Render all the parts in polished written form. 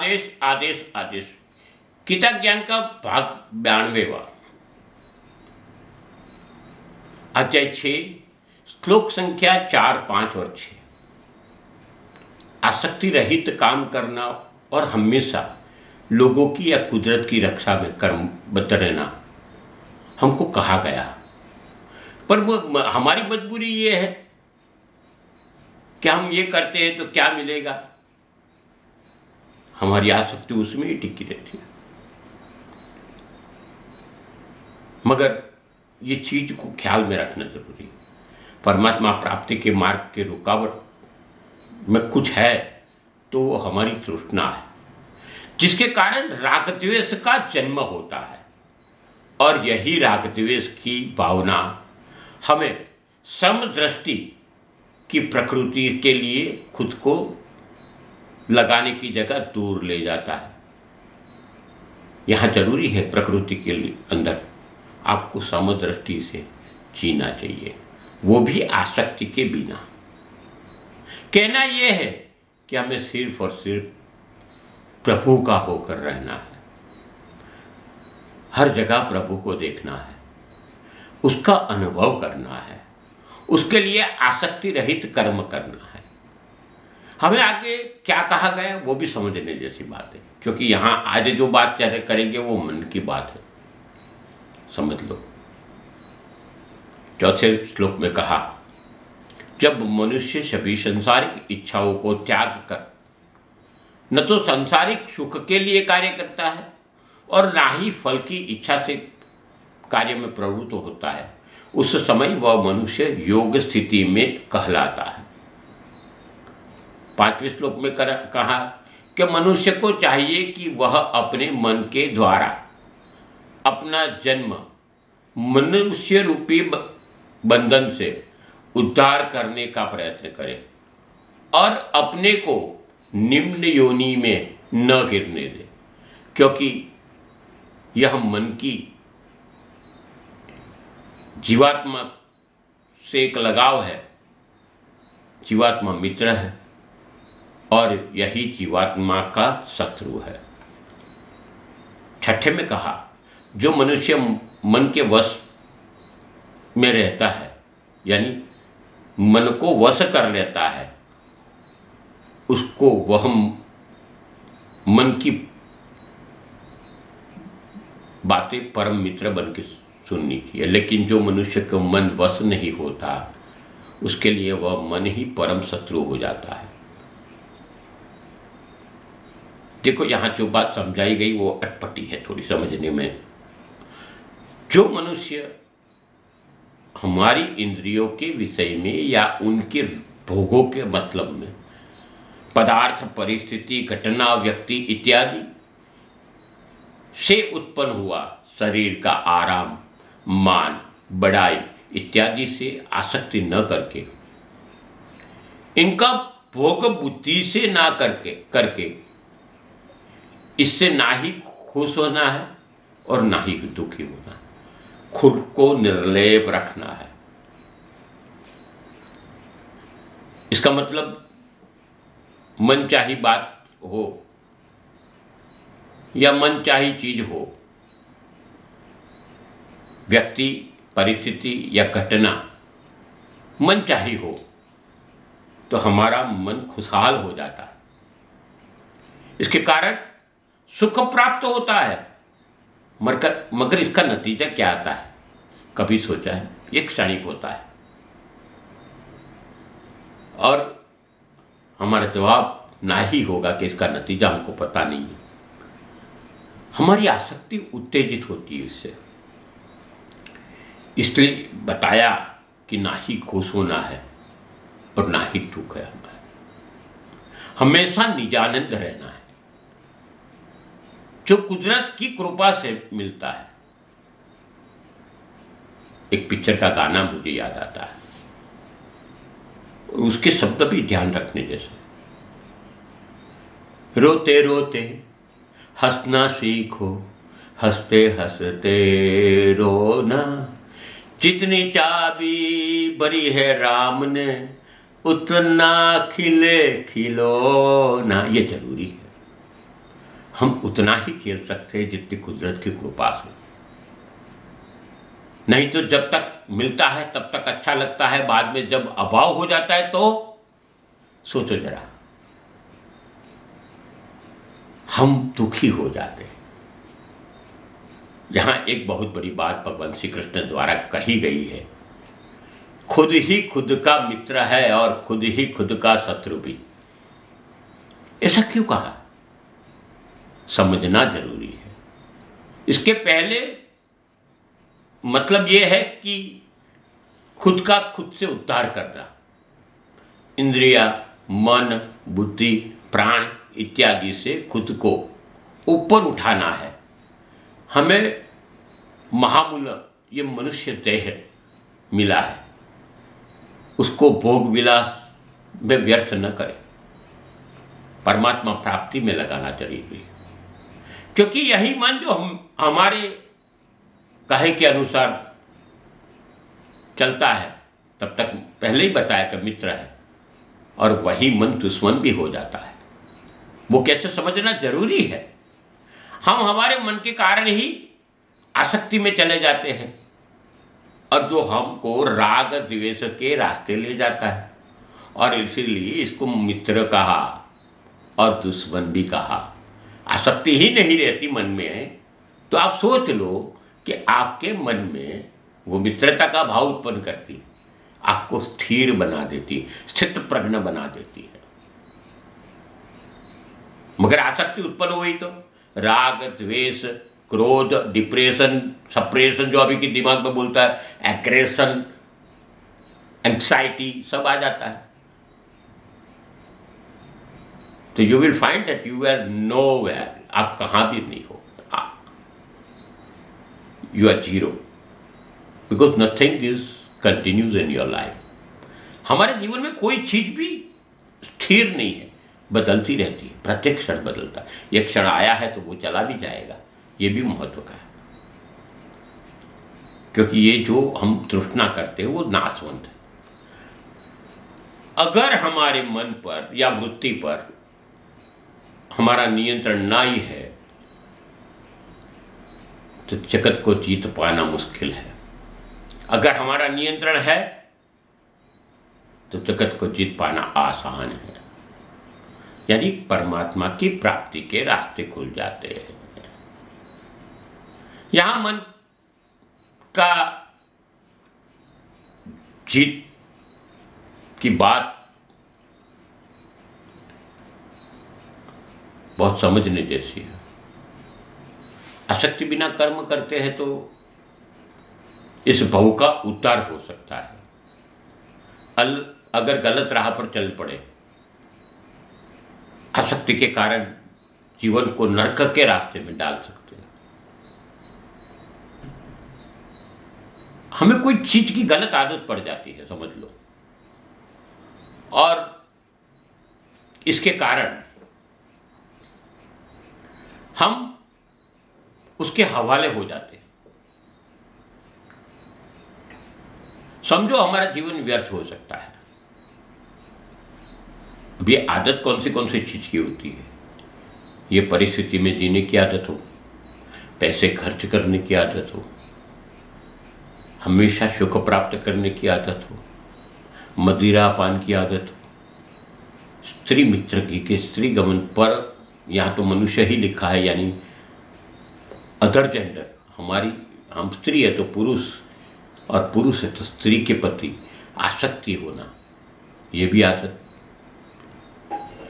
आदेश आदेश आदेश। गीता ज्ञान का भाग 92वां, अध्याय 6, श्लोक संख्या 4, 5 और 6। आसक्ति रहित काम करना और हमेशा लोगों की या कुदरत की रक्षा में कर्मबद्ध रहना हमको कहा गया, पर वो हमारी मजबूरी ये है कि हम ये करते हैं तो क्या मिलेगा, हमारी आसक्ति उसमें ही टिकी रहती है। मगर ये चीज को ख्याल में रखना जरूरी है। परमात्मा प्राप्ति के मार्ग के रुकावट में कुछ है तो वो हमारी तृष्णा है, जिसके कारण राग द्वेष का जन्म होता है। और यही राग द्वेष की भावना हमें समदृष्टि की प्रकृति के लिए खुद को लगाने की जगह दूर ले जाता है। यहाँ जरूरी है प्रकृति के लिए अंदर आपको समदृष्टि से जीना चाहिए, वो भी आसक्ति के बिना। कहना यह है कि हमें सिर्फ और सिर्फ प्रभु का होकर रहना है, हर जगह प्रभु को देखना है, उसका अनुभव करना है, उसके लिए आसक्ति रहित कर्म करना है। हमें आगे क्या कहा गया वो भी समझने जैसी बात है, क्योंकि यहाँ आज जो बात करेंगे वो मन की बात है, समझ लो। चौथे श्लोक में कहा, जब मनुष्य सभी सांसारिक इच्छाओं को त्याग कर न तो सांसारिक सुख के लिए कार्य करता है और ना ही फल की इच्छा से कार्य में प्रवृत्त होता है, उस समय वह मनुष्य योग स्थिति में कहलाता है। 5वें श्लोक में कहा कि मनुष्य को चाहिए कि वह अपने मन के द्वारा अपना जन्म मनुष्य रूपी बंधन से उद्धार करने का प्रयत्न करे और अपने को निम्न योनि में न गिरने दे, क्योंकि यह मन की जीवात्मा से एक लगाव है। जीवात्मा मित्र है और यही जीवात्मा का शत्रु है। 6ठे में कहा, जो मनुष्य मन के वश में रहता है, यानी मन को वश कर लेता है, उसको वह मन की बातें परम मित्र बन के सुननी चाहिए। लेकिन जो मनुष्य का मन वश नहीं होता, उसके लिए वह मन ही परम शत्रु हो जाता है। देखो यहाँ जो बात समझाई गई वो अटपटी है थोड़ी समझने में। जो मनुष्य हमारी इंद्रियों के विषय में या उनके भोगों के मतलब में पदार्थ, परिस्थिति, घटना, व्यक्ति इत्यादि से उत्पन्न हुआ शरीर का आराम, मान, बड़ाई इत्यादि से आसक्ति न करके, इनका भोग बुद्धि से ना करके इससे ना ही खुश होना है और ना ही दुखी होना है। खुद को निर्लेप रखना है। इसका मतलब मनचाही बात हो या मनचाही चीज हो, व्यक्ति, परिस्थिति या घटना मनचाही हो तो हमारा मन खुशहाल हो जाता है। इसके कारण सुख प्राप्त होता है, मगर इसका नतीजा क्या आता है, कभी सोचा है? ये क्षणिक होता है। और हमारा जवाब ना ही होगा कि इसका नतीजा हमको पता नहीं है। हमारी आसक्ति उत्तेजित होती है इससे। इसलिए बताया कि ना ही खुश होना है और ना ही दुख है, हमेशा निजानंद रहना है, जो कुदरत की कृपा से मिलता है। एक पिक्चर का गाना मुझे याद आता है, उसके शब्द भी ध्यान रखने जैसे। रोते रोते हंसना सीखो, हंसते हंसते रोना, जितनी चाबी भरी है राम ने उतना खिले खिलौना। ये जरूरी है। हम उतना ही खेल सकते हैं जितनी कुदरत की कृपा से। नहीं तो जब तक मिलता है तब तक अच्छा लगता है, बाद में जब अभाव हो जाता है तो सोचो जरा, हम दुखी हो जाते हैं। यहां एक बहुत बड़ी बात भगवान श्री कृष्ण द्वारा कही गई है, खुद ही खुद का मित्र है और खुद ही खुद का शत्रु भी। ऐसा क्यों कहा, समझना जरूरी है। इसके पहले मतलब यह है कि खुद का खुद से उद्धार करना, इंद्रिया, मन, बुद्धि, प्राण इत्यादि से खुद को ऊपर उठाना है। हमें महामूल्य ये मनुष्य देह मिला है, उसको भोग विलास में व्यर्थ न करें, परमात्मा प्राप्ति में लगाना जरूरी, क्योंकि यही मन जो हमारे कहे के अनुसार चलता है, तब तक पहले ही बताया कि मित्र है, और वही मन दुश्मन भी हो जाता है। वो कैसे समझना जरूरी है। हम हमारे मन के कारण ही आसक्ति में चले जाते हैं, और जो हमको राग द्वेष के रास्ते ले जाता है, और इसीलिए इसको मित्र कहा और दुश्मन भी कहा। आसक्ति ही नहीं रहती मन में, तो आप सोच लो कि आपके मन में वो मित्रता का भाव उत्पन्न करती, आपको स्थिर बना देती, स्थित प्रज्ञ बना देती है। मगर आसक्ति उत्पन्न हुई तो राग, द्वेष, क्रोध, डिप्रेशन, सप्रेशन, जो अभी के दिमाग में बोलता है, एग्रेशन, एंग्जाइटी, सब आ जाता है। तो you will find that you are nowhere, आप कहां भी नहीं हो, you are zero, because nothing is continues in your life. हमारे जीवन में कोई चीज भी स्थिर नहीं है, बदलती रहती है, प्रत्येक क्षण बदलता है। एक क्षण आया है तो वो चला भी जाएगा, ये भी महत्व का है, क्योंकि ये जो हम तृष्णा करते हैं वो नाशवंत है। अगर हमारे मन पर या वृत्ति पर हमारा नियंत्रण नहीं है तो जगत को जीत पाना मुश्किल है। अगर हमारा नियंत्रण है तो जगत को जीत पाना आसान है, यानी परमात्मा की प्राप्ति के रास्ते खुल जाते हैं। यहां मन का जीत की बात बहुत समझने जैसी है। आसक्ति बिना कर्म करते हैं तो इस भव का उद्धार हो सकता है। अगर गलत राह पर चल पड़े, आसक्ति के कारण जीवन को नरक के रास्ते में डाल सकते हैं। हमें कोई चीज की गलत आदत पड़ जाती है, समझ लो, और इसके कारण हम उसके हवाले हो जाते हैं। समझो हमारा जीवन व्यर्थ हो सकता है। अब ये आदत कौन सी चीज की होती है? ये परिस्थिति में जीने की आदत हो, पैसे खर्च करने की आदत हो, हमेशा सुख प्राप्त करने की आदत हो, मदिरा पान की आदत हो, स्त्री मित्र की के स्त्री गमन पर, यहाँ तो मनुष्य ही लिखा है, यानी अदर जेंडर, हम स्त्री है तो पुरुष, और पुरुष है तो स्त्री के प्रति आसक्ति होना, ये भी आदत।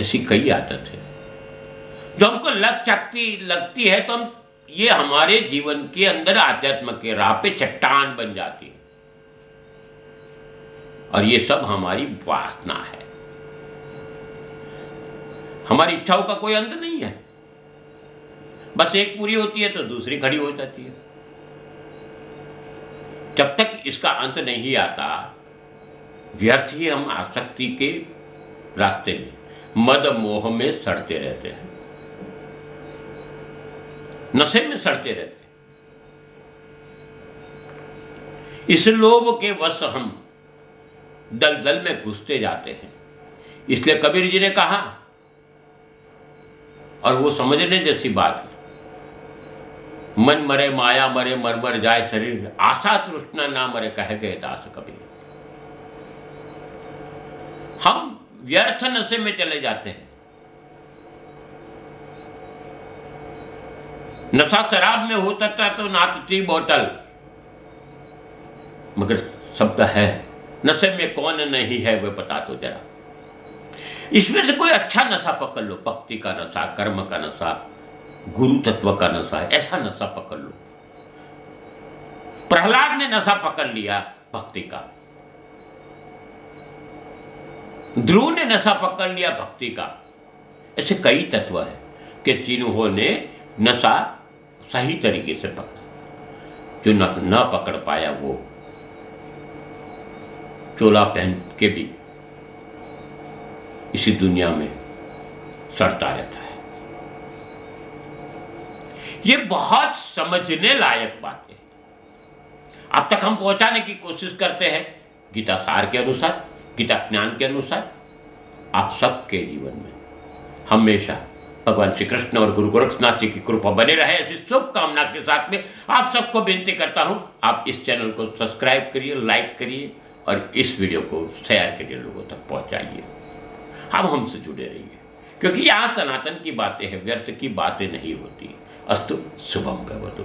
ऐसी कई आदत है जो हमको लगती है, तो हम ये हमारे जीवन के अंदर आध्यात्म के राह पे चट्टान बन जाती है, और ये सब हमारी वासना है। हमारी इच्छाओं का कोई अंत नहीं है, बस एक पूरी होती है तो दूसरी खड़ी हो जाती है। जब तक इसका अंत नहीं आता, व्यर्थ ही हम आसक्ति के रास्ते में, मद मोह में सड़ते रहते हैं, नशे में सड़ते रहते हैं। इस लोभ के वश हम दलदल में घुसते जाते हैं। इसलिए कबीर जी ने कहा, और वो समझने जैसी बात है। मन मरे माया मरे, मर मर जाए शरीर, आशा तृष्णा ना मरे, कह गए दास कबीर। हम व्यर्थ नशे में चले जाते हैं। नशा शराब में होता था तो नाचती बोतल, मगर शब्द है नशे में कौन नहीं है वह बता दो जरा। इसमें से कोई अच्छा नशा पकड़ लो, भक्ति का नशा, कर्म का नशा, गुरु तत्व का नशा, ऐसा नशा पकड़ लो। प्रहलाद ने नशा पकड़ लिया भक्ति का, ध्रुव ने नशा पकड़ लिया भक्ति का। ऐसे कई तत्व है कि जिन्होंने नशा सही तरीके से पकड़ा। जो न पकड़ पाया वो चोला पहन के भी इसी दुनिया में सड़ता रहता है। ये बहुत समझने लायक बात है। अब तक हम पहुंचाने की कोशिश करते हैं गीता सार के अनुसार, गीता ज्ञान के अनुसार। आप सबके जीवन में हमेशा भगवान श्री कृष्ण और गुरु गोरक्षनाथ जी की कृपा बने रहे, ऐसी शुभकामना के साथ में आप सबको विनती करता हूं, आप इस चैनल को सब्सक्राइब करिए, लाइक करिए और इस वीडियो को शेयर करिए, लोगों तक पहुंचाइए। अब हमसे जुड़े रहिए, क्योंकि यहाँ सनातन की बातें हैं, व्यर्थ की बातें नहीं होती। अस्तु शुभम भवतु।